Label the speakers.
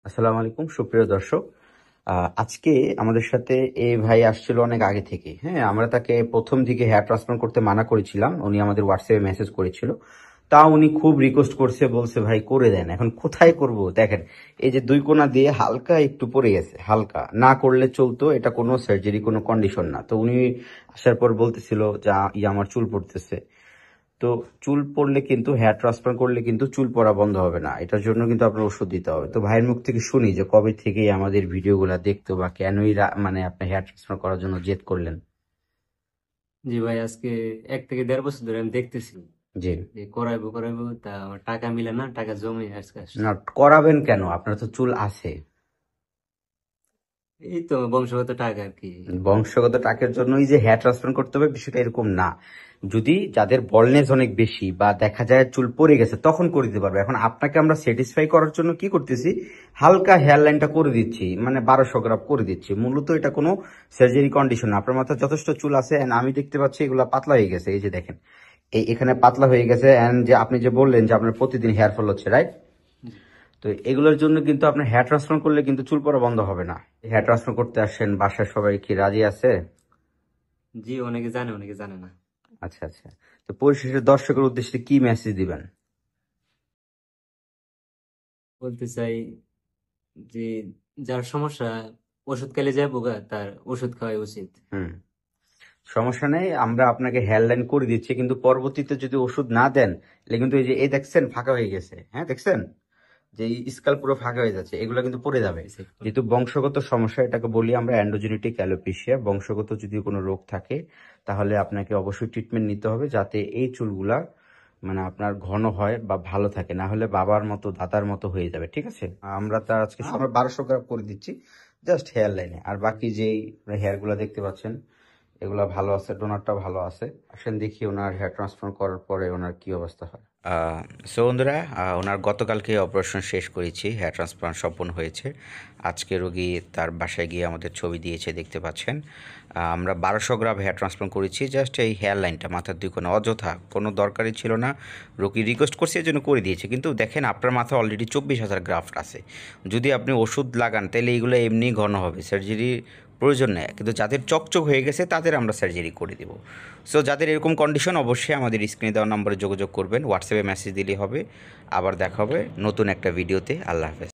Speaker 1: আসসালামু আলাইকুম সুপ্রিয় দর্শক। আজকে আমাদের সাথে এই ভাই আসছিল অনেক আগে থেকে। হ্যাঁ, আমরা তাকে প্রথম দিকে হেয়ার ট্রান্সপ্লান্ট করতে মানা করেছিলাম। উনি আমাদের হোয়াটসঅ্যাপে মেসেজ করেছিল। তা উনি খুব রিকোয়েস্ট করছে, বলছে ভাই করে দেন। এখন কোথায় করব দেখেন, এই যে দুই কোণা দিয়ে হালকা একটু পড়ে গেছে, হালকা না করলে চলতো, এটা কোনো সার্জারি কোনো কন্ডিশন না। তো উনি আসার পর বলতেছিল যে আমার চুল পড়তেছে। তো চুল পড়লে কিন্তু হেয়ার ট্রান্সপ্লান্ট করলে কিন্তু চুল পড়া বন্ধ হবে না, এটার জন্য কিন্তু আপনার ওষুধ দিতে হবে। তো ভাইয়ের মুখ থেকে শুনি যে কবে থেকে আমাদের ভিডিওগুলো দেখতো বা কেনই মানে আপনি হেয়ার ট্রান্সপ্লান্ট করার জন্য জেদ করলেন।
Speaker 2: জি ভাই, আজকে 1 থেকে 1.5 বছর ধরে আমি দেখতেছি
Speaker 1: জি।
Speaker 2: যে করাইবো করাইবো, তা আমার টাকা মিলে না, টাকা জমে আজকে আসছে।
Speaker 1: না, করাবেন কেন? আপনার তো চুল আছে।
Speaker 2: এই তো বংশগত টাকা আর কি।
Speaker 1: বংশগত টাকের জন্যই যে হেয়ার ট্রান্সপ্লান্ট করতে হবে বিষয়টা এরকম না। যদি যাদের বলনেস অনেক বেশি বা দেখা যায় চুল পড়ে গেছে তখন করে দিতে পারবে। এখন আপনাকে আমরা স্যাটিসফাই করার জন্য কি করতেছি, হালকা হেয়ার লাইনটা করে দিচ্ছি, মানে 1200 গ্রাম করে দিচ্ছি। মূলত এটা কোনো সার্জারি কন্ডিশন না। আপনার মাথায় যথেষ্ট চুল আছে and আমি দেখতে পাচ্ছি এগুলা পাতলা হয়ে গেছে। এই যে দেখেন, এখানে পাতলা হয়ে গেছে। এন্ড যে আপনি যে বললেন যে আপনার প্রতিদিন হেয়ার ফল হচ্ছে, রাইট?
Speaker 2: জি।
Speaker 1: তো এগুলোর জন্য কিন্তু আপনার হেয়ার ট্রান্সপ্লান্ট করলে কিন্তু চুল পড়া বন্ধ হবে না। হেয়ার ট্রান্সপ্লান্ট করতে আসেন, বাসার সবাই কি রাজি আছে?
Speaker 2: জি, অনেকে জানে অনেকে জানে না।
Speaker 1: আচ্ছা আচ্ছা। তো পরিশেষে দর্শকের উদ্দেশ্যে কি মেসেজ দিবেন?
Speaker 2: বলতে চাই যে যার সমস্যা ওষুধ খেলে যায় বোগা, তার ওষুধ খাওয়াই উচিত।
Speaker 1: হুম, সমস্যা নেই, আমরা আপনাকে হেয়ার লাইন করে দিচ্ছি, কিন্তু পরবর্তীতে যদি ওষুধ না দেন তাহলে কিন্তু এই যে এই দেখছেন ফাঁকা হয়ে গেছে, হ্যাঁ দেখছেন যে স্কাল পুরো ফাঁকা হয়ে যাচ্ছে, এগুলো কিন্তু পড়ে যাবে।
Speaker 2: এই সাইড করে।
Speaker 1: যেহেতু বংশগত সমস্যা, এটাকে বলি আমরা অ্যান্ড্রোজেনেটিক অ্যালোপেশিয়া। বংশগত যদি কোনো রোগ থাকে তাহলে আপনাকে অবশ্যই ট্রিটমেন্ট নিতে হবে, যাতে এই চুলগুলা মানে আপনার ঘন হয় বা ভালো থাকে, না হলে বাবার মতো দাদার মতো হয়ে যাবে। ঠিক আছে, আমরা তার আজকে আমরা 1200 গ্রাম করে দিচ্ছি জাস্ট হেয়ার লাইনে। আর বাকি যেই হেয়ার গুলা দেখতে পাচ্ছেন এগুলা ভালো আছে, ডোনারটা ভালো আছে। আসেন দেখি ওনার হেয়ার ট্রান্সপ্লান্ট করার পরে ওনার কি অবস্থা হয়। সো বন্ধুরা, ওনার গতকালকে অপারেশন শেষ করেছি, হেয়ার ট্রান্সপ্লান্ট সম্পন্ন হয়েছে। আজকে রোগী তার বাসায় গিয়ে আমাদের ছবি দিয়েছে, দেখতে পাচ্ছেন। আমরা 1200 গ্রাম হেয়ার ট্রান্সপ্লান্ট করেছি, জাস্ট এই হেয়ার লাইনটা মাথার দুই কোনো অযথা কোনো দরকারই ছিল না। রোগী রিকোয়েস্ট করছে এই জন্য করে দিয়েছে, কিন্তু দেখেন আপনার মাথায় অলরেডি 24,000 গ্রাফট আছে। যদি আপনি ওষুধ লাগান তাহলে এইগুলো এমনি ঘন হবে, সার্জারি প্রয়োজন নেই। কিন্তু যাদের চকচক হয়ে গেছে তাদের আমরা সার্জারি করে দেবো। সো যাদের এরকম কন্ডিশন অবশ্যই আমাদের স্ক্রিনে দেওয়া নম্বরে যোগাযোগ করবেন, হোয়াটসঅ্যাপে মেসেজ দিলেই হবে। আবার দেখা হবে নতুন একটা ভিডিওতে। আল্লাহ হাফেজ।